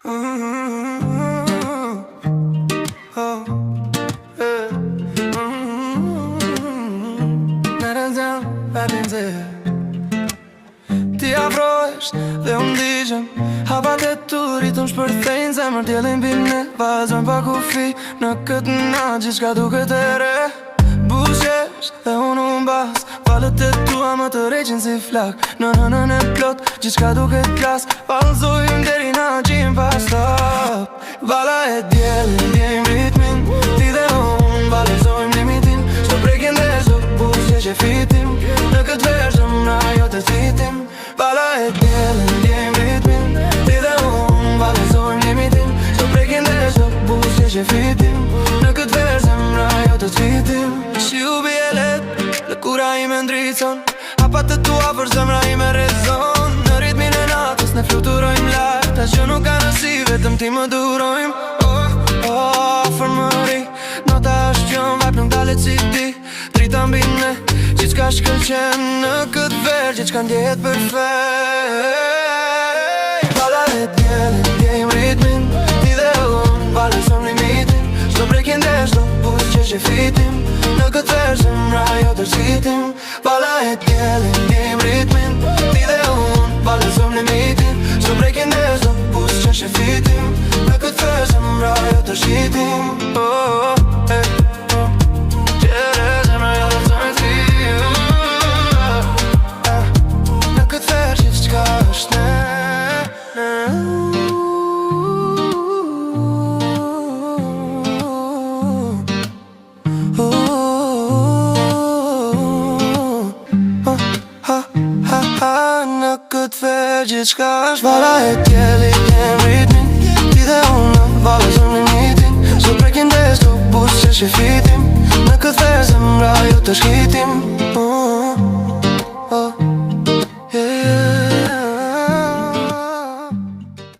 Ti afrohesh dhe unë digjem hapat e tu ritëm shpërthejnë zemër t'jelin bine vazhën pa kufi në këtë natë gjithka duket e re Buzjesh dhe unë mbas valët e tua më të reqin si flak në nënën e plot gjithka duket klas valëzojmë deri na gjim pas stop Vala e djelin djem ritmin ti dhe unë valëzojmë limitin s'to prekin dhe s'to buzjesh e fitim në këtë vershëm na jo të citim Vala e djelin djem ritmin ti dhe unë valëzojmë limitin s'to prekin dhe s'to buzjesh e fitim në këtë vershëm na jo të citim Si u bje let, lëkura ime ndricon Hapat e tua për zemra ime rezon Në ritmin e natës ne fluturojmë lartë Ta që nuk ka nësi vetëm ti më durojmë Fërmëri, nota është qënë Vajp nuk dalet si ti, drita mbine Gjithë ka shkëllqen në këtë verë Gjithë ka ndjetë perfekt Vala e djelin, djejmë ritmin Ti dhe unë, valëzëm limitin Shto prekin dhe shto buzjesh e fitim Në këtë vershëm rajo të rësitim Vala e djelin, djejmë ritmin Ti dhe unë, valëzëm limitin Shto prekin dhe shto buzjesh e fitim Në këtë vershëm rajo të rësitim Gjerezëm rajo të rësitim Në këtë vershë gjithë qka është ne Në këtë verë gjithë qka është Vala e djeli djem ritmin Ti dhe unë valëzëm limitin S'to prekin dhe s'to buzjesh e fitim Në këtë verë zemra jo të shkitim